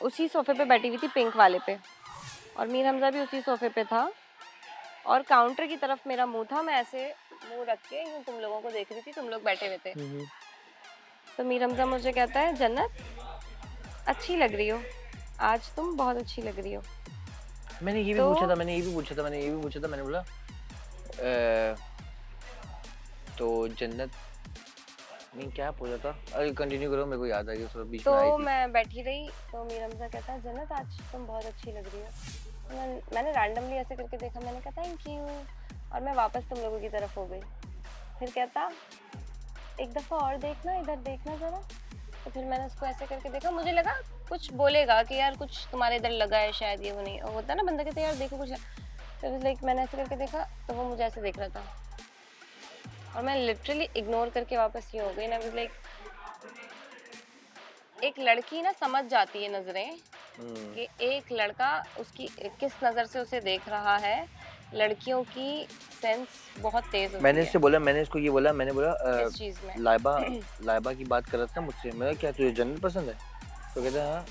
उसी सोफे पे बैठी हुई थी, पिंक वाले पे, और मीर हमजा भी उसी सोफे पे था और काउंटर की तरफ मेरा मुंह था। मैं ऐसे मुंह रख के यूं तुम लोगों को देख रही थी, तुम लोग बैठे हुए थे। तो मीर हमजा मुझे कहता है जन्नत अच्छी लग रही हो आज, तुम बहुत अच्छी लग रही हो। मैंने ये भी पूछा था, मैंने बोला तो जन्नत नहीं, क्या पूछा था? अरे कंटिन्यू करो, मेरे को याद आ गया थोड़ा बीच में आई तो थी। मैं बैठी रही तो मीर हमजा कहता है जन्नत आज तुम बहुत अच्छी लग रही हो। तो मैंने रैंडमली ऐसे करके देखा, मैंने कहा थैंक यू, और मैं वापस तुम लोगों की तरफ हो गई। फिर कहता एक दफ़ा और देखना, इधर देखना ज़रा। तो फिर मैंने उसको ऐसे करके देखा, मुझे लगा कुछ बोलेगा कि यार कुछ तुम्हारे इधर लगा है शायद, ये वो नहीं होता ना बंदा कहते यार देखो कुछ। तो लाइक मैंने ऐसे करके देखा तो वो मुझे ऐसे देख रहा था और मैं लिटरली इग्नोर करके वापस ये हो गई ना। लाइक एक लड़की ना समझ जाती है नजरें कि एक लड़का उसकी किस नजर से उसे देख रहा है। लड़कियों की सेंस बहुत तेज होती है। मैंने इससे बोला, मैंने इसको ये बोला, मैंने बोला इस चीज में लाइबा की बात कर रहा था मुझसे। मैं क्या तुझे जन्नत पसंद है? तो कहता है हाँ।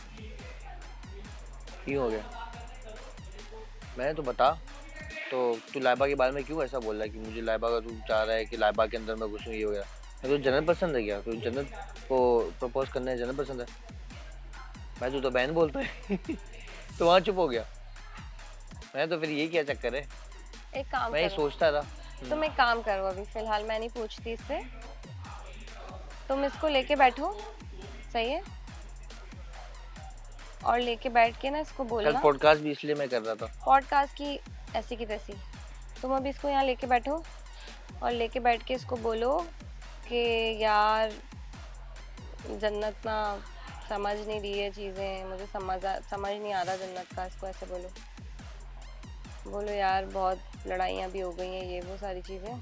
क्यों हो गया? मैंने तो बता, तो तू लाइबा के बारे में क्यों ऐसा बोल रहा है कि मुझे लाइबा का, तू चाह रहा है कि लाइबा के अंदर मैं घुसूं, ये हो गया। मैं तो जन्नत पसंद है क्या? तो जन्नत को प्रपोज करना है, जन्नत पसंद है। मैं तो बहन बोलता है तो वहाँ चुप हो गया। मैं तो फिर ये क्या चक्कर है, एक काम मैं ये करो, सोचता था। तुम एक काम करो, अभी फिलहाल मैं नहीं पूछती इससे, तुम इसको लेके बैठो, सही है? और लेके बैठ के ना इसको बोलना। कल पॉडकास्ट भी इसलिए मैं कर रहा था, पॉडकास्ट की ऐसी की तैसी। तुम अभी इसको यहाँ लेके बैठो और लेके बैठ के इसको बोलो कि यार जन्नत ना समझ नहीं रही है चीज़ें, मुझे समझ नहीं आ रहा जन्नत का। इसको ऐसे बोलो यार बहुत लड़ाइयाँ भी हो गई हैं, ये वो सारी चीज़ें,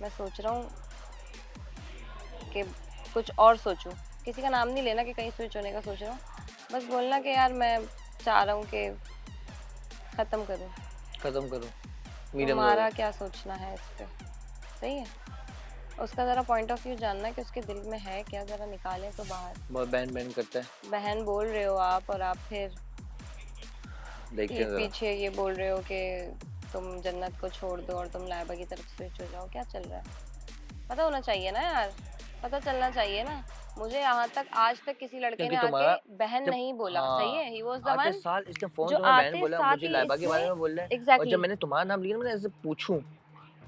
मैं सोच रहा हूँ कि कुछ और सोचूं। किसी का नाम नहीं लेना कि कहीं स्विच होने का सोच रहा हूँ, बस बोलना कि यार मैं चाह रहा हूँ कि ख़त्म करूँ। तुम्हारा क्या सोचना है इस पे? सही है, उसका ज़रा पॉइंट ऑफ व्यू जानना कि उसके दिल में है क्या, ज़रा निकालें तो बाहर। बहुत बहन करता है। बहन बोल रहे हो आप, और आप फिर पीछे ये बोल रहे हो कि तुम जन्नत को छोड़ दो और तुम लाइबा की तरफ स्विच हो जाओ। क्या चल रहा है? पता होना चाहिए ना यार, पता चलना चाहिए ना। मुझे यहाँ तक आज तक किसी लड़के ने आके बहन नहीं बोला। सही है, ही वाज द वन साल इसने फोन जो तो मैं बहन आते बोला, साथ मुझे ही लाइबा के बारे इसने में बोल रहा है। और एग्जैक्टली जब मैंने तुम्हारा नाम लिया ना, मैंने ऐसे पूछूं,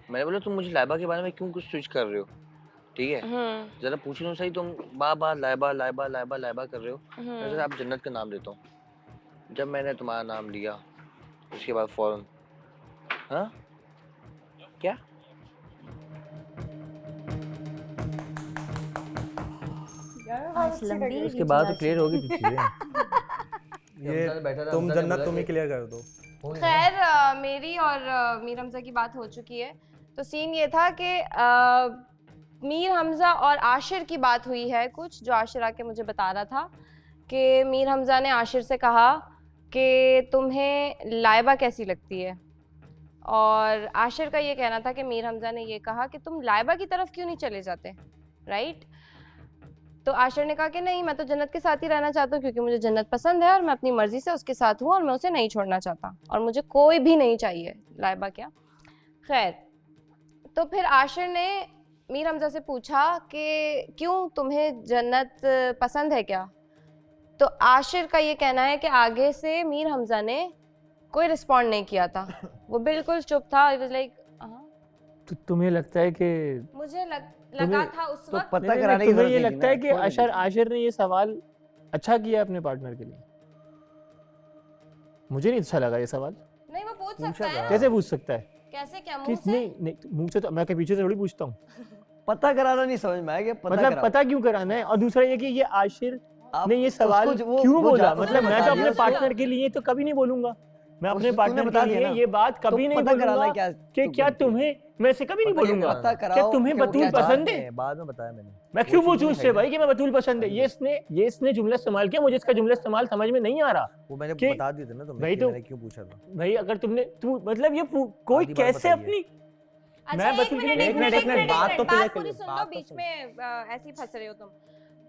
मैंने बोला तुम मुझे लाइबा के बारे में क्यों कुछ स्विच कर रहे हो? ठीक है, जरा पूछ लो सही, तुम बार लाइबा लाइबा लाइबा लाइबा कर रहे हो। मैं जरा आप जन्नत का नाम देता हूँ। जब मैंने तुम्हारा नाम लिया उसके बाद फौरन हाँ क्या आज लंबी उसके बाद तो क्लियर होगी चीजें। ये तुम जन्नत तुम ही क्लियर कर दो। खैर मेरी और मीर हमजा की बात हो चुकी है। तो सीन ये था कि मीर हमजा और आशिर की बात हुई है कुछ, जो आशिर आके मुझे बता रहा था कि मीर हमजा ने आशिर से कहा कि तुम्हें लाइबा कैसी लगती है, और आशिर का ये कहना था कि मीर हमजा ने ये कहा कि तुम लाइबा की तरफ क्यों नहीं चले जाते, राइट? तो आशिर ने कहा कि नहीं, मैं तो जन्नत के साथ ही रहना चाहता हूँ क्योंकि मुझे जन्नत पसंद है और मैं अपनी मर्जी से उसके साथ हूँ और मैं उसे नहीं छोड़ना चाहता और मुझे कोई भी नहीं चाहिए, लाइबा क्या। खैर, तो फिर आशिर ने मीर हमजा से पूछा कि क्यों, तुम्हें जन्नत पसंद है क्या? तो आशिर का ये कहना है कि आगे से मीर हमजा ने कोई रिस्पॉन्ड नहीं किया था, वो बिल्कुल चुप था। इट वाज लाइक तो तुम्हें लगता है कि मुझे लगा था उस तो वक्त पता कराने की तुम्हें जरूरत ये नहीं लगता है कि ना, आशिर ने ये सवाल अच्छा किया अपने पार्टनर के लिए? मुझे नहीं अच्छा लगा ये सवाल। नहीं, वो पूछ सकता है। कैसे पूछ सकता है? कैसे, क्या मुंह से? नहीं मुंह से तो मैं पीछे से थोड़ी पूछता हूँ। पता कराना नहीं समझ में आया कि मतलब पता क्यों कराना है? और दूसरा ये कि ये आशिर ने ये सवाल क्यों बोला? मतलब मैं तो अपने पार्टनर के लिए तो कभी नहीं बोलूंगा, मैं अपने पार्टनर के लिए ये बात कभी नहीं बोलूंगा कि क्या तुम्हें, मैं इसे कभी नहीं बोलूंगा कि तुम्हें बतूल पसंद है। बाद में बताया मैंने। मैं क्यों पूछूं इससे भाई कि मैं बतूल पसंद है? ये इसने जुमला इस्तेमाल किया, मुझे इसका जुमला इस्तेमाल समझ में नहीं आ रहा। वो मैंने बता दिया था ना तुम्हें कि मैंने क्यों पूछा था भाई। अगर तू मतलब ये कोई कैसे अपनी, मैं बतूल एक मिनट बात तो पूरी सुन लो, बीच में ऐसे ही फंस रहे हो तुम।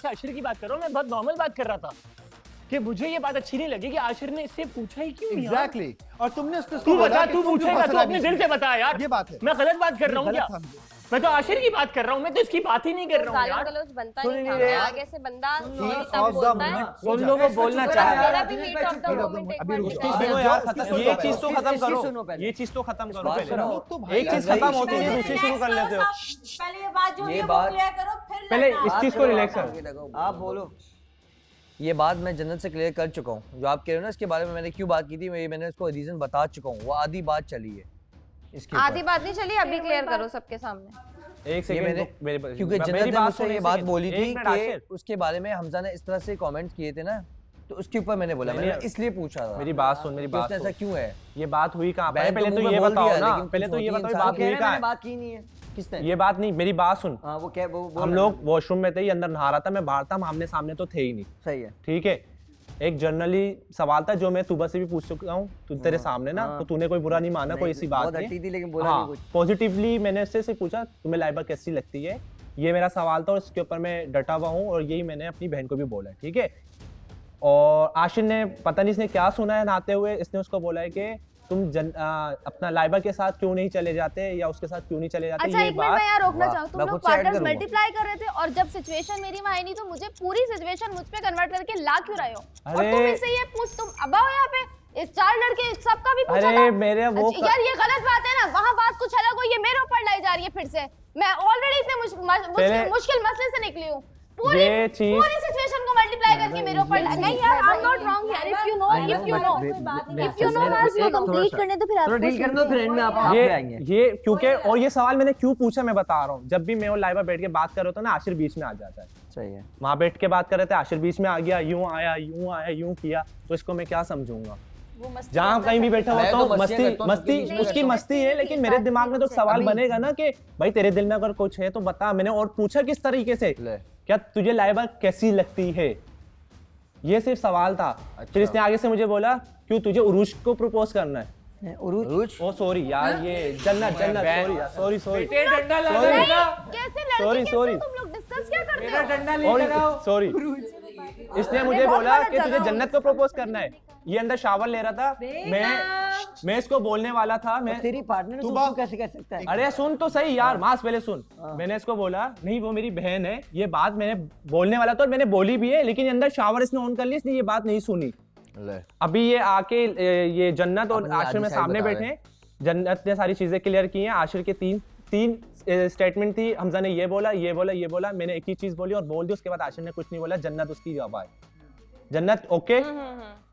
से आशिर की बात कर रहा हूँ, मैं बहुत नॉर्मल बात कर रहा था कि मुझे ये बात अच्छी नहीं लगी कि आशिर ने इससे पूछा ही क्यों यार? एग्जैक्टली और तुमने उसको तू बोला बता, कि तू तुम क्यों पूछेगा, फंस तू रहा अपने बीच दिल में? से बता यार। ये बात है, मैं गलत बात कर रहा हूँ गलत क्या? था मुझे। मैं तो आशिर की बात कर रहा हूँ, मैं तो इसकी बात ही नहीं कर रहा हूँ गालियों यार। गलौज बनता सुन नहीं नहीं था, रहे। आगे से बंदा Heat तब of the बोलता है। moment. सुन लो, वो बोलना चुप चाह रहो रहा है। मेरा भी heat of the Heat of the moment moment. एक अभी बार रुको, निकाल सुनो दो। यार, इसकी ये चीज तो खत्म इसकी करो, सुनो पहले। ये चीज तो खत्म करो बात पहले। सुनो। तो भाई एक चीज यार, खत्म होती है, दूसरी शुरू कर लेते हो। पहले ये बात जो ये है वो बात- क्लियर करो फिर पहले लड़ना। इस चीज को रिलैक्स करो। आप बोलो। ये बात मैं जन्नत से क्लियर कर चुका हूँ। जो आप कह रहे हो ना इसके बारे में मैंने क्यों बात की थी, मैंने उसको रीजन बता चुका हूँ। वो आधी बात चली है इसके ऊपर। आधी बात नहीं चली, अभी क्लियर करो सबके सामने। एक ये मैंने सेकंड क्योंकि जन्नत ने मुझसे ये बात बोली थी कि कि उसके बारे में हमजा ने इस तरह से कमेंट्स किए थे ना, तो उसके ऊपर मैंने बोला, मैंने इसलिए पूछा था। मेरी बात सुन, मेरी कि बात उसने सुन। ऐसा क्यों है? ये बात हुई कहाँ पे? मैंने पहले तो मुंह ये में बोल बताओ दिया, ना, लेकिन पहले तो ये बताओ इंसान बात कह रहे हुई हैं, कहाँ मैंने है? बात की नहीं है। किसने? ये बात नहीं, मेरी बात सुन। हाँ वो क्या वो हम लोग वॉशरूम में थे, ये अंदर नहा रहा था, मैं बाहर था, हम आमने सामने तो थे ही नहीं। सही है। ठीक है, एक जनरली सवाल था जो मैं सुबह से भी पूछ चुका हूँ तेरे सामने ना, तो तूने कोई बुरा नहीं माना, कोई ऐसी बात बहुत नहीं। हट्टी थी लेकिन बोला नहीं कुछ। पॉजिटिवली मैंने उससे से पूछा तुम्हें लाइबा कैसी लगती है, ये मेरा सवाल था और इसके ऊपर मैं डटा हुआ हूँ और यही मैंने अपनी बहन को भी बोला है। ठीक है, और आशिर ने पता नहीं इसने क्या सुना है नहाते हुए, इसने उसको बोला है कि तुम अपना लाइबा के साथ क्यों नहीं चले जाते या उसके साथ क्यों नहीं चले जाते। अच्छा, ये एक मिनट मैं यहाँ रोकना चाहूँ। तुम मैं लोग खुद से ऐड पार्टनर्स करूंगा। मल्टीप्लाई कर रहे थे और जब सिचुएशन मेरी में आई नहीं तो मुझे पूरी सिचुएशन मुझ पे कन्वर्ट करके ला क्यों रहे हो? और तुम अरे- इससे ये पूछ, तुम अब आओ यहाँ पे, इस 4 लड़के सबका भी पूछा अरे था। मेरे वो अच्छा, यार ये गलत बात है ना, वहाँ बात कुछ अलग हो, ये मेरे ऊपर लाई जा रही है फिर से। मैं ऑलरेडी इतने मुश्किल मसले से निकली हूँ। पूरी ये चीज पूरी सिचुएशन को मल्टीप्लाई करके मेरे ऊपर नहीं यार, आई एम नॉट रॉन्ग यार। इफ यू नो इसको कंप्लीट करने तो फिर थोड़ा आपको डील करने दो, फिर एंड में आप पे आएंगे। ये क्योंकि और ये सवाल मैंने क्यों पूछा मैं बता रहा हूँ। जब भी मैं और लाइबा बैठ के बात कर रहा था ना, आशिर बीच में आ जाता है। सही है। वहाँ बैठ के बात कर रहे थे, आशिर बीच में आ गया, यूं आया यूं किया, तो इसको मैं क्या समझूंगा? जहाँ कहीं भी बैठा मैं होता तो हूँ मस्तियाँ मस्ती करता हूँ, सबके बीच मस्ती में उसकी रहता हूँ। मस्ती है, लेकिन मेरे दिमाग में तो एक सवाल बनेगा ना कि भाई तेरे दिल में अगर कुछ है तो बता। मैंने और पूछा किस तरीके से, क्या तुझे लाइबा कैसी लगती है, ये सिर्फ सवाल था। फिर इसने आगे से मुझे बोला क्यों तुझे उरूज को प्रपोज करना है। उरूज? ओ सॉरी यार, ये जन्नत सॉरी कैसे लड़के Sorry, कैसे sorry. तुम लोग डिस्कस क्या करते हो? सॉरी इसने मुझे बोला कि तुझे जन्नत को प्रपोज करना है। ये अंदर शावर ले रहा था, मैं इसको बोलने वाला था। मैं तेरी पार्टनर तू कैसे कह सकता है? अरे सुन तो सही यार, मास पहले सुन। मैंने इसको बोला नहीं वो मेरी बहन है, ये बात मैंने बोलने वाला था और मैंने बोली भी है, लेकिन अंदर शावर इसने ऑन कर लिया, इसने ये बात नहीं सुनी। अभी ये आके ये जन्नत और आशिर में सामने बैठे हैं। जन्नत ने सारी चीजें क्लियर की हैं। आशिर के तीन स्टेटमेंट थी, हमजा ने ये बोला, मैंने एक ही चीज बोली और बोल दी। उसके बाद आशिर ने कुछ नहीं बोला, जन्नत उसकी जवाब है। जन्नत ओके,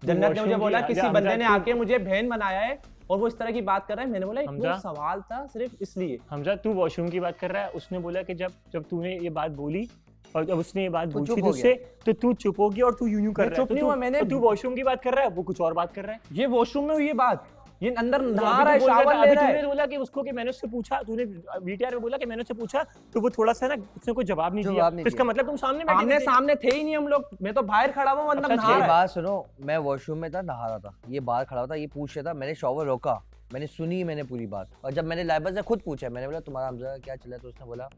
जन्नत ने मुझे बोला किसी बंदे ने आके मुझे बहन बनाया है और वो इस तरह की बात कर रहा है। मैंने बोला एक सवाल था सिर्फ इसलिए। हमजा तू वॉशरूम की बात कर रहा है, उसने बोला कि जब तूने ये बात बोली और जब उसने ये बात पूछी तुझसे तो तू चुप हो गया और तू यूं कर रहा है। चुप नहीं हुआ मैंने। तू वॉशरूम की बात कर रहा है, वो कुछ और बात कर रहा है। ये वॉशरूम में हुई ये बात, ये अंदर नहा अभी रहा है, तो बोल शावर रहा था, ले अभी रहा तूने है। बोला कि उसको कि मैंने उससे पूछा, तूने वीटीआर में बोला कि मैंने उससे पूछा तो वो थोड़ा सा ना उसने कोई जवाब नहीं दिया। तो इसका मतलब तुम सामने बैठे आमने थे। सामने थे ही नहीं हम लोग, मैं तो बाहर खड़ा हुआ हूं, अंदर नहा ये रहा है। बात सुनो, मैं वॉशरूम में था, नहा रहा था, ये बाहर खड़ा था, ये पूछ रहा था, मैंने शॉवर रोका, मैंने सुनी मैंने पूरी बात। और जब मैंने लाइबा से खुद पूछा, मैंने बोला तुम्हारा हमजा क्या चला, तो उसने बोला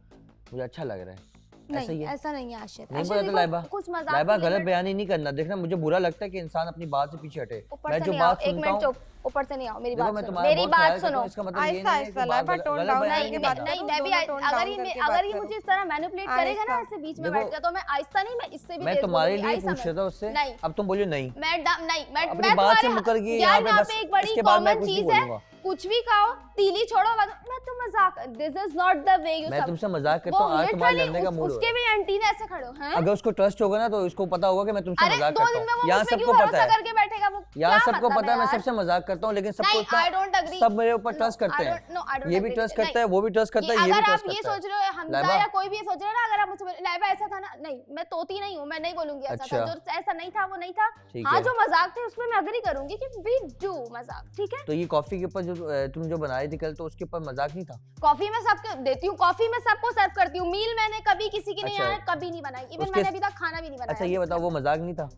मुझे अच्छा लग रहा है। नहीं ऐसा नहीं है आशिर। नहीं बोला तो लाइबा, कुछ मजाक लाइबा की गलत limit- बयानी नहीं करना। देखना मुझे बुरा लगता है कि इंसान अपनी बात से पीछे हटे। ऊपर मैं से जो नहीं आओ, बात एक सुनता मिनट हूँ, चुप, ऊपर से नहीं आओ, मेरी देखो बात मैं सुनो, तुम्हारा मेरी बहुत बात ख्याल करता सुनो। हूँ, इसका मतलब ये आहिस्ता नहीं है कि आहिस्ता, बात लाइबा गलत tone गलत down बयानी करके नहीं बात करना। नहीं मैं भी दोनों tone अगर down ये करके अगर बात ये करो। मुझे इस तरह मैनिपुलेट करेगा ना ऐसे बीच में देखो, बैठ के, तो मैं आहिस्ता नहीं, मैं इससे भी मैं तेज तुम्हारे बोलूंगी, लिए आहिस्ता पूछ रहा था उससे, नहीं अब तुम बोलियो नहीं। मैं अपनी बात से मुकर गई यहाँ यार पे, यहाँ बस पे एक बड़ी इसके बाद मैं कॉमन कुछ नहीं चीज है, बोलूंगा। कुछ भी कहो, तीली छोड़ो, मैं तो मजाक, this is not the way you मैं सब। तुमसे मजाक करता हूँ, आज तुम्हारे लड़ने का मूड उसके भी आंटी ने ऐसे खड़े हो हैं। अगर उसको ट्रस्ट होगा ना तो इसको पता होगा कि मैं तुमसे अरे मजाक 2 करता दिन में हूँ। वो यहाँ मुझसे सबको क्यों पता भरोसा है, करके बैठेगा? वो यहाँ क्या सबको मतलब पता है मैं यार? सबसे मजाक करता हूँ, लेकिन सबको नहीं, इतना I don't agree. सब मेरे ऊपर No, ट्रस्ट करते I हैं। don't- no, I don't ये भी agree. ट्रस्ट नहीं, करता है, वो भी ट्रस्ट करता है, ये भी अगर ट्रस्ट आप ये करता है। सोच रहे हो हमजा लाइबा, या कोई भी ये सोच रहा है ना, अगर आप मुझसे बोले लाइबा ऐसा था ना, नहीं मैं तोती नहीं हूँ, मैं नहीं बोलूंगी ऐसा था, अच्छा। जो ऐसा नहीं था वो नहीं था। ठीक हाँ है। जो मजाक थे उसमें मैं अग्री करूंगी कि वी डू मजाक, ठीक है। तो ये कॉफी के ऊपर जो तुम जो बना रही थी कल, तो उसके ऊपर मजाक नहीं था? कॉफी में सबको देती हूँ, कॉफी में सबको सर्व करती हूँ। मील मैंने कभी किसी की नहीं अच्छा। आया, कभी नहीं बनाई, इवन उसके- मैंने अभी तक खाना भी नहीं बनाया। अच्छा ये बताओ, वो मजाक नहीं था?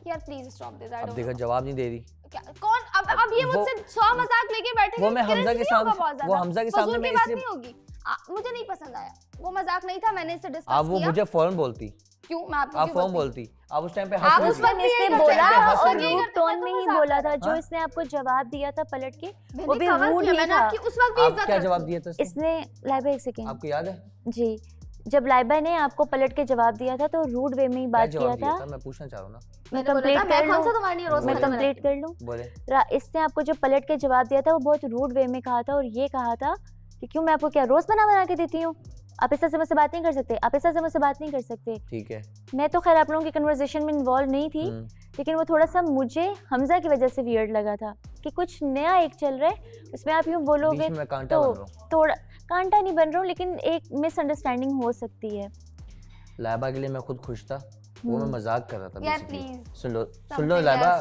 यार प्लीज स्टॉप दिस, आई अब डोंट देखो जवाब नहीं दे रही। कौन अब ये मुझसे 100 मजाक लेके बैठे। वो मैं हमजा के सामने, वो हमजा के सामने मैं इसलिए, नहीं होगी। मुझे नहीं पसंद आया, वो मजाक नहीं था, मैंने इससे डिस्कस आप वो किया। मुझे फौरन बोलती, क्यों मैं आपको आप क्यों फौरन बोलती? बोलती, आप उस टाइम पे आप हंस उस रही वक्त थी। ये इसने करते बोला हैं, और ये रूड करते हैं, टोन मैं में तो ही मजाक बोला था। करती जो हाँ? इसने आपको जवाब दिया था पलट के, मैंने वो भी कवर रूड किया, नहीं मैंने था। आपकी उस वक्त भी आप इज्जत क्या करती जवाब थी। दिया था इसने? इसने लाइबा एक सेकेंड आपको याद है जी, जब लाइबा ने आपको पलट के जवाब दिया था तो रूड वे में ही क्या बात जवाब किया दिया था। था? मैं पूछना चाह रहा हूँ ना। मैं मैंने बोला कंप्लीट था, मैं कर कौन सा लूं, तुम्हारे लिए रोज मैं खाना कंप्लीट कर लूं। बोले इसने आपको जो पलट के जवाब दिया था वो बहुत रूड वे में कहा था और ये कहा था कि क्यों मैं आपको क्या रोज बना बना के देती हूँ। आप इस तरह से मुझसे बात नहीं कर सकते, आप इस तरह से मुझसे बात नहीं कर सकते। ठीक है। मैं तो खैर आप लोगों की कन्वर्सेशन में इन्वॉल्व नहीं थी, लेकिन वो थोड़ा सा मुझे हमजा की वजह से वियर्ड लगा था कि कुछ नया एक चल रहा है, उसमें आप यूँ बोलोगे तो थोड़ा कांटा नहीं बन रहा हूँ, लेकिन एक मिसअंडरस्टैंडिंग हो सकती है। लाइबा के लिए मैं खुद खुश था, वो मैं मजाक कर रहा था। यार प्लीज सुन लो लाइबा,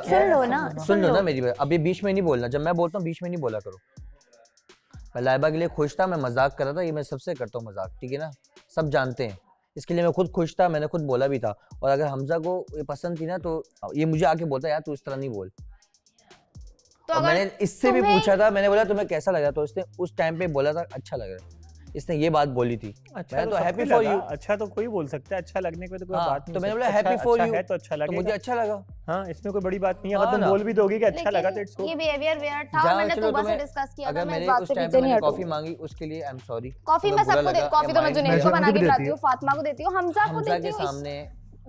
सुन लो ना मेरी बात। अभी बीच में नहीं बोलना, जब मैं बोलता हूँ बीच में नहीं बोला करो। मैं लाइबा के लिए खुश था, मैं मजाक कर रहा था, ये मैं सबसे करता हूँ मजाक, ठीक है ना, सब जानते हैं। इसके लिए मैं खुद खुश था, मैंने खुद बोला भी था। और अगर हमजा को ये पसंद थी ना तो ये मुझे आके बोलता यार तू इस तरह नहीं बोल। तो मैंने इससे भी पूछा था, मैंने बोला तुम्हें कैसा लगा, तो उसने उस टाइम पे बोला था अच्छा लग रहा है, इसने ये बात बोली थी। अच्छा मैं तो हैप्पी फॉर यू। अच्छा तो कोई बोल सकता है, अच्छा लगने पे तो कोई बात नहीं। तो मैंने बोला हैप्पी फॉर यू, तो अच्छा लगेगा, मुझे अच्छा लगा। हाँ, इसमें कोई बड़ी बात नहीं है, अगर तुम बोल भी दोगे कि अच्छा लगा तो इट्स ये बिहेवियर वियर्ड था, मैंने सुबह से डिस्कस किया था, मैं इस बात से पीछे नहीं हटूंगी। कॉफी मांगी उसके लिए आई एम सॉरी। कॉफी मैं सबको देती हूं, कॉफी तो मैं जुनैद को बना के पिलाती हूं, फातिमा को देती हूं, हमजा को देती हूं, सामने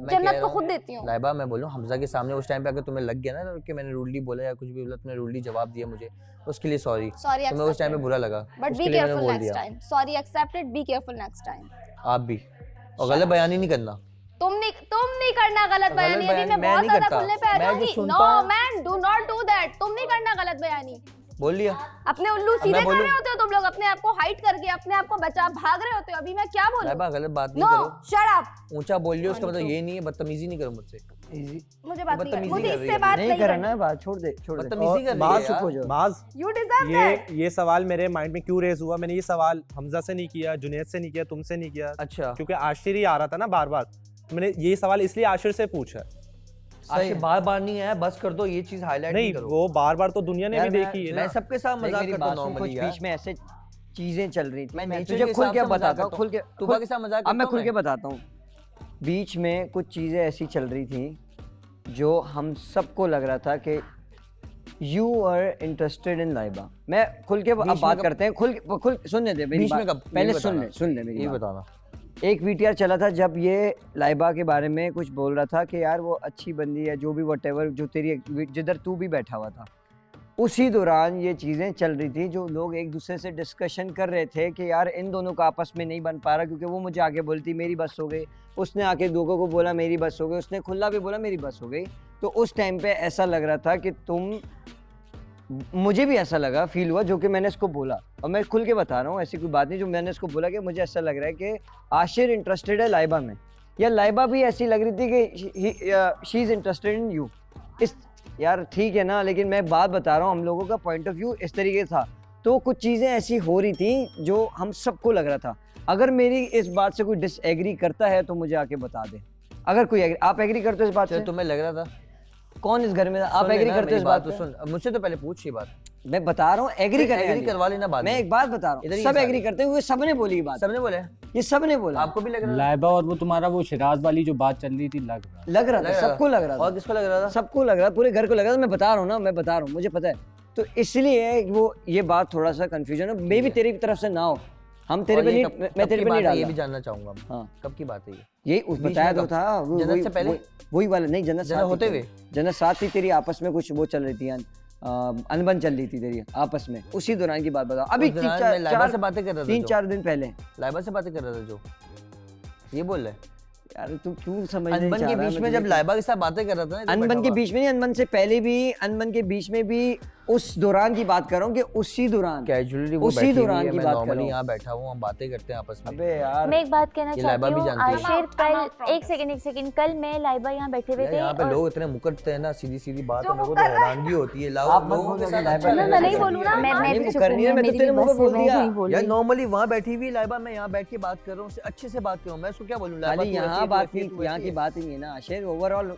जन्नत को खुद देती हूं। लाइबा मैं बोलूं हमजा के सामने उस टाइम पे अगर तुम्हें लग गया ना कि मैंने रूडली बोला या कुछ भी बोला, तुमने रूडली जवाब दिया मुझे, उसके लिए सॉरी। तुम्हें उस टाइम पे बुरा लगा, but be careful next time. Sorry accepted, be careful next time. आप भी, और गलत बयानी नहीं करना। तुम नहीं करना गलत बयानी। अभी मैं बहुत ज्यादा खुलने पे आ जाऊंगी। No man, do not do that. तुम नहीं करना गलत बयानी। बोल लिया। अपने उल्लू सीधे कर रहे होते हो तुम लोग, अपने आप को हाइड करके अपने आप को बचा भाग रहे होते हो। अभी मैं क्या बोलूं? लाइबा गलत बात नहीं करो। Shut up. ऊंचा बोल लियो, उसका मतलब ये नहीं है बदतमीजी नहीं करो मुझसे। मुझे बात नहीं, मुझे इससे बात नहीं करना है। बात छोड़ दे, बदतमीजी कर रही है। बाज यू डिजर्व दैट। ये सवाल मेरे माइंड में क्यों रेज हुआ, मैंने ये सवाल हमजा से नहीं किया, जुनैद से नहीं किया, तुमसे नहीं किया। अच्छा, क्योंकि आशिर ही आ रहा था ना बार बार, मैंने ये सवाल इसलिए आशिर से पूछा। आशिर बार बार नहीं है, बस कर दो, ये चीज हाईलाइट नहीं करो। वो बार बार तो दुनिया ने भी देखी है। मैं सबके साथ मजाक करता हूं नॉर्मली यार। बीच में ऐसे चीजें चल रही थी, मैं तुझे खुल के बताता हूं, खुल के तू के साथ मजाक करता हूं। अब मैं खुल के बताता हूं। बीच में कुछ चीजें ऐसी चल रही थी जो हम सबको लग रहा था कि you are interested in Laiba. मैं खुल के अब बात करते हैं, खुल सुनने दे मेरी बात, पहले सुन ले मेरी ये बताना। एक वीटीआर चला था जब ये लाइबा के बारे में कुछ बोल रहा था कि यार वो अच्छी बंदी है, जो भी व्हाटएवर, जो तेरी जिधर तू भी बैठा हुआ था, उसी दौरान ये चीज़ें चल रही थी जो लोग एक दूसरे से डिस्कशन कर रहे थे कि यार इन दोनों का आपस में नहीं बन पा रहा, क्योंकि वो मुझे आके बोलती मेरी बस हो गई, उसने आके दोगों को बोला मेरी बस हो गई, उसने खुला भी बोला मेरी बस हो गई। तो उस टाइम पे ऐसा लग रहा था कि मुझे भी ऐसा लगा, फील हुआ, जो कि मैंने इसको बोला, और मैं खुल के बता रहा हूँ, ऐसी कोई बात नहीं, जो मैंने इसको बोला कि मुझे ऐसा लग रहा है कि आशिर इंटरेस्टेड है लाइबा में, या लाइबा भी ऐसी लग रही थी कि she is interested in you. इस यार ठीक है ना, लेकिन मैं बात बता रहा हूँ, हम लोगों का पॉइंट ऑफ व्यू इस तरीके था। तो कुछ चीज़ें ऐसी हो रही थी जो हम सबको लग रहा था। अगर मेरी इस बात से कोई डिसएग्री करता है तो मुझे आके बता दे। अगर कोई आप एग्री करते हो इस बात से? तुम्हें लग रहा था? कौन इस घर में था? आप एग्री करते हो इस बात तो सुन, मुझसे तो पहले पूछ ये बात। मैं बता रहा हूँ, एग्री करवा लेना बात। मैं एक बात बता रहा हूँ, सब एग्री करते हैं, सबने बोली बात, सबने बोले, ये सबने बोला। आपको भी लग रहा था? लाइबा और वो तुम्हारा वो शिराज वाली जो बात चल रही थी, लग रहा था, सबको लग रहा था। और किसको लग रहा था? सबको लग रहा था, पूरे घर को लग रहा था। मैं बता रहा हूँ ना, मैं बता रहा हूँ, मुझे पता है। तो इसलिए वो ये बात थोड़ा सा कंफ्यूजन है, मे भी तेरी तरफ से ना हो, हम तेरे पे नहीं, मैं तेरे पे नहीं डाल। ये भी जानना चाहूंगा। हाँ, कब की बात है ये? यही बताया तो था, जन्नत से पहले, वही वाला नहीं, जन्नत होते हुए, जन्नत साथ ही तेरी आपस में कुछ वो चल रही थी, अनबन चल रही थी तेरी आपस में, उसी दौरान की बात बताओ। अभी लाइबा से बातें कर रहा था, 3-4 दिन पहले लाइबा से बातें कर रहा था, जो ये बोल रहा है। यार तू क्यों समझ नहीं अनबन के बीच में, जब लाइबा के साथ बातें कर रहा था ना, अनबन के बीच में नहीं, अनबन से पहले भी, अनबन के बीच में भी, उस दौरान की बात कर रहा हूँ कि उसी दौरान, कैजुअली उसी दौरान की बात कर रहा हूँ। यहाँ बैठा हूँ, हम बातें करते हैं आपस में। अबे यार, मैं एक बात कहना चाहती हूँ आशिर, कल एक सेकंड, कल मैं लाइबा यहाँ बैठे हुए थे, यहाँ पे लोग इतने मुकरते हैं ना, सीधी बात, मेरे को तो हैरानगी होती है। लोगों के साथ मैं नहीं बोलूँ ना, मैं तेरे मुंह पे बोल दिया यार। नॉर्मली वहाँ बैठी हुई लाइबा, मैं यहाँ बैठ के बात कर रहा हूँ, अच्छे से बात कर रहा हूँ, मैं उसको क्या बोलूँ? लाइबा यहाँ बात नहीं, यहाँ की बात ही नहीं है ना आशिर, ओवरऑल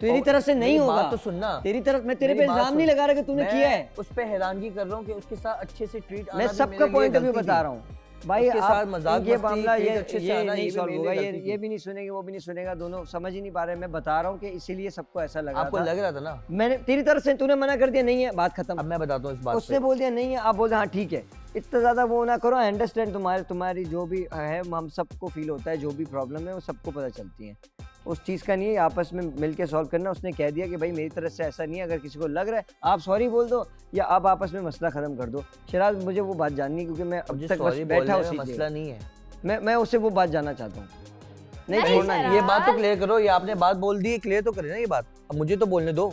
तेरी तरफ से नहीं होगा। तो सुनना, तेरी तरफ, मैं तेरे पे इल्जाम नहीं लगा रहा कि तूने किया है, उस पे हैरानगी कर रहा हूँ कि उसके साथ अच्छे से ट्रीट, मैं सबका पॉइंट ऑफ व्यू बता रहा हूँ भाई। आप मजाक, ये मामला ये नहीं सॉल्व होगा, ये भी नहीं सुनेंगे, वो भी नहीं सुनेगा, दोनों समझ ही नहीं पा रहे। मैं बता रहा हूँ कि इसीलिए सबको ऐसा लगा, आपको लग रहा था ना, मैंने तेरी तरफ से, तूने मना कर दिया नहीं है, बात खत्म। अब मैं बताता हूँ इस बात, उसने बोल दिया नहीं है, आप बोल हाँ ठीक है, इतना ज्यादा वो ना करो। आई अंडरस्टैंड, तुम्हारी जो भी है, हम सबको फील होता है, जो भी प्रॉब्लम है वो सबको पता चलती है, उस चीज़ का नहीं है, आपस में मिलके सॉल्व करना। उसने कह दिया कि भाई मेरी तरफ से ऐसा नहीं है, अगर किसी को लग रहा है आप सॉरी बोल दो, या आप आपस में मसला खत्म कर दो। शिराज, मुझे वो बात जाननी, क्योंकि मैं अब तक बस बैठा हूँ, मसला नहीं है, मैं उससे वो बात जानना चाहता हूँ। नहीं छोड़ना है। ये बात तो क्लियर करो, ये आपने बात बोल दी है, क्लियर तो करे ना ये बात। अब मुझे तो बोलने दो,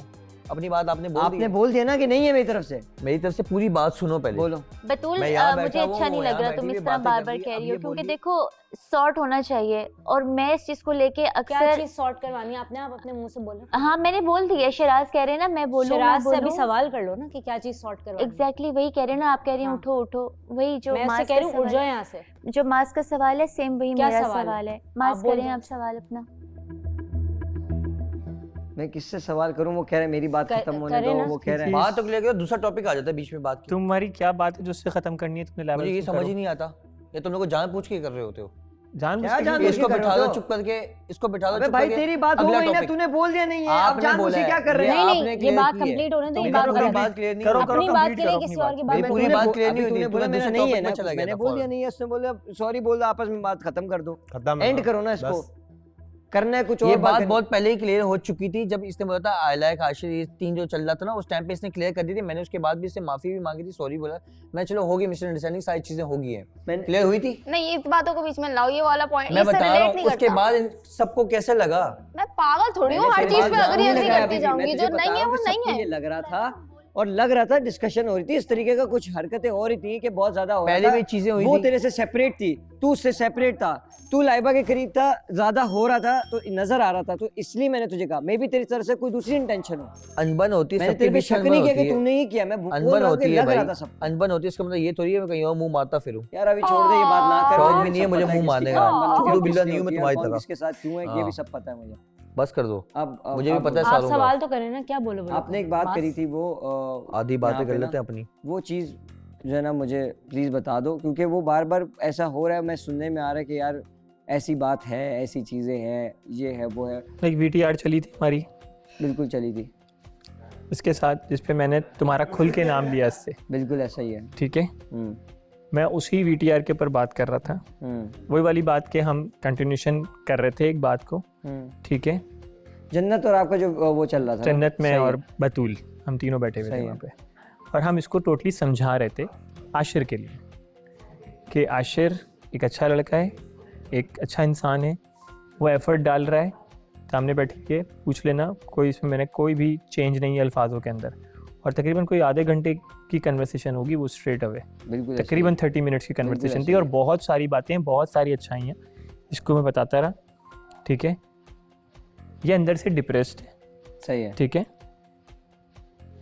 अपनी बात आपने बोल दिया ना कि नहीं है मेरी तरफ से। मेरी तरफ से पूरी बात सुनो पहले। बोलो। बतूल मुझे अच्छा नहीं लग रहा तुम इस तरह बार बार कह रही हो, क्योंकि देखो सॉर्ट होना चाहिए और मैं इस चीज को लेके क्या चीज सॉर्ट करवानी है आपने, आप अपने मुंह से बोलो। हाँ मैंने बोल दिया, शराज कह रहे हैं ना मैं बोलूं, शराज से अभी सवाल कर लो ना कि क्या चीज सॉर्ट करवानी है। एग्जैक्टली वही कह रहे हैं ना, आप कह रही हैं उठो उठो, वही जो मैं कह रही हूं उठ जाओ यहाँ से। जो मास्क का सवाल है सेम वही मेरा सवाल है। मास्क करें आप सवाल अपना। मैं किससे सवाल करूं? वो कह रहे मेरी बात खत्म होने दो, वो कह रहे हैं बात तो क्लियर करो, दूसरा टॉपिक आ जाता है बीच में बात की। तुम्हारी क्या बात है जो उससे खत्म करनी है? तुमने मुझे ये समझ ही नहीं आता, ये तुम लोग को जान पूछ के कर रहे होते हो। इसको बिठा दो चुप करके, इसको बिठा दो चुप करके। भाई तेरी बात हो गई ना, तूने बोल दिया नहीं है, अब जान पूछ के क्या कर रहे हैं? नहीं ये बात कंप्लीट होने दो, बात क्लियर नहीं अपनी बात के लिए किसी और की बात पूरी बात क्लियर नहीं हुई। बोला मेरा नहीं है ना, मैंने बोल दिया नहीं है, उसने बोला सॉरी बोल दो, आपस में बात खत्म कर दो, एंड करो ना इसको, करना है कुछ और। ये बात बहुत पहले ही क्लियर हो चुकी थी जब इसने बोला था आई लाइक आशिर, ये 3 जो चल रहा था ना उस टाइम पे इसने क्लियर कर दी थी। मैंने उसके बाद भी इससे माफी भी मांगी थी, सॉरी बोला मैं, चलो होगी मिसअंडरस्टैंडिंग, सारी चीजें हो गई है, क्लियर हुई थी। नहीं इस बातों को बीच में लाओ, ये वाला पॉइंट मैं बता रहा हूँ। उसके बाद सबको कैसे लगा? मैं पागल थोड़ी हूँ, हर चीज पे अग्री करती जाऊंगी, जो नहीं है वो नहीं है। लग रहा था और लग रहा था डिस्कशन हो रही थी, इस तरीके का कुछ हरकतें हो रही थी कि बहुत ज्यादा हो रहा था। पहले भी चीजें हुई थी, वो तेरे से सेपरेट थी, तू उससे सेपरेट था, तू लाइबा के करीब था, ज्यादा हो रहा था तो नजर आ रहा था, तो इसलिए मैंने तुझे कहा मे भी तेरी तरफ से कोई दूसरी इंटेंशन हो। अनबन होती है, मैंने तेरे पे शक नहीं किया कि तूने ही किया, मैं अनबन होती है भाई, अनबन होती है। इसका मतलब ये थोड़ी है मैं कहीं और मुंह मारता फिरूं। यार अभी छोड़ दे ये बात ना कर, शौक भी नहीं है मुझे मुंह मारने का, चुटू बिल्ला नहीं हूं मैं तुम्हारी तरह। इसके साथ क्यों है ये भी सब पता है मुझे, बस कर दो। अब मुझे भी पता है आप सवाल तो करें ना, क्या बोलो? आपने एक बात करी थी, वो आधी बातें कर लेते हैं अपनी, वो चीज जो है ना मुझे प्लीज बता दो, क्योंकि वो बार बार ऐसा हो रहा है, मैं सुनने में आ रहा है कि यार ऐसी बात है, ऐसी चीजें हैं, ये है वो है। एक VTR चली थी हमारी, बिल्कुल चली थी, इसके साथ जिस पे मैंने तुम्हारा खुल के नाम लिया इससे, बिल्कुल ऐसा ही है, ठीक है। मैं उसी VTR के ऊपर बात कर रहा था, वही वाली बात के हम कंटिन्यूशन कर रहे थे एक बात को, ठीक है। जन्नत और आपका जो वो चल रहा था, जन्नत में और बतूल, हम तीनों बैठे हुए थे वहाँ पे, और हम इसको टोटली समझा रहे थे आशिर के लिए कि आशिर एक अच्छा लड़का है, एक अच्छा इंसान है, वो एफर्ट डाल रहा है, सामने बैठ के पूछ लेना, कोई इसमें मैंने कोई भी चेंज नहीं है अल्फाजों के अंदर, और तकरीबन कोई आधे घंटे की कन्वर्सेशन होगी, वो स्ट्रेट अवे तकरीबन 30 मिनट्स की कन्वर्सेशन थी, और बहुत सारी बातें, बहुत सारी अच्छाइयाँ इसको मैं बताता रहा, ठीक है। ये अंदर से डिप्रेस्ड है, सही है, ठीक है।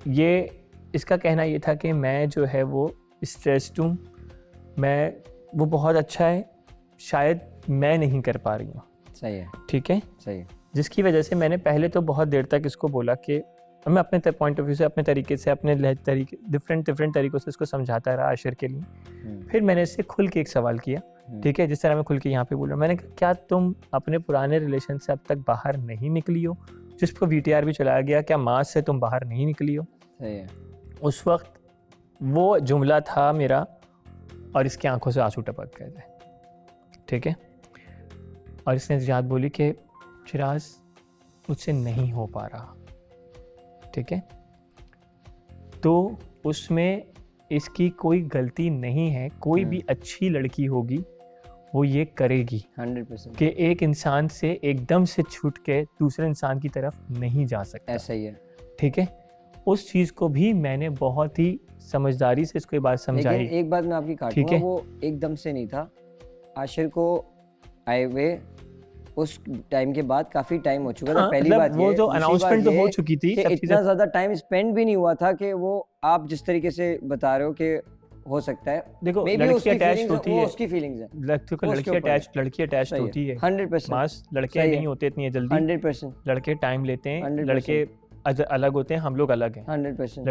ये इसका कहना ये था कि मैं जो है वो स्ट्रेस्ड हूँ, मैं वो बहुत अच्छा है, शायद मैं नहीं कर पा रही हूँ, सही है, ठीक है, सही है। जिसकी वजह से मैंने पहले तो बहुत देर तक इसको बोला कि मैं अपने पॉइंट ऑफ व्यू से, अपने तरीके से, अपने तरीके डिफरेंट तरीक़ों से इसको समझाता रहा आशिर के लिए। फिर मैंने इससे खुल के एक सवाल किया, ठीक है, जिस तरह मैं खुल के यहाँ पे बोल रहा हूँ, मैंने कहा क्या तुम अपने पुराने रिलेशन से अब तक बाहर नहीं निकली हो, जिस पर VTR भी चलाया गया, क्या माँ से तुम बाहर नहीं निकली हो? सही है। उस वक्त वो जुमला था मेरा, और इसकी आंखों से आंसू टपक गए थे, ठीक है। और इसने याद बोली कि शिराज मुझसे नहीं हो पा रहा, ठीक है। तो उसमें इसकी कोई गलती नहीं है, कोई भी अच्छी लड़की होगी वो ये करेगी 100% कि एक इंसान से एकदम से छूट के दूसरे इंसान की तरफ नहीं जा सकता, ऐसा ही है, ठीक है। उस चीज़ को भी मैंने बहुत ही समझदारी से इसको ये बात समझाई। लेकिन एक बात मैं आपकी काटूंगा, वो एकदम से नहीं था, आशिर को आए हुए उस टाइम के बाद काफी टाइम हो चुका था। पहली बात वो जो अनाउंसमेंट तो हो चुकी थी, इतना ज्यादा टाइम स्पेंड भी नहीं हुआ था कि वो आप जिस तरीके से बता रहे हो कि हो सकता है, देखो लड़की अटैच होती है, उसकी फीलिंग्स है, लड़की अटैच होती है 100%। मास लड़के नहीं होते इतनी जल्दी, 100%। लड़के टाइम लेते हैं, लड़के अलग होते हैं, हम लोग अलग हैं 100%।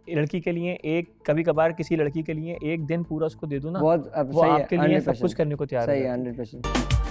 लड़की के लिए एक कभी कभार किसी लड़की के लिए एक दिन पूरा उसको दे दो ना, बहुत वो आपके लिए सब कुछ करने को तैयार है। 100%।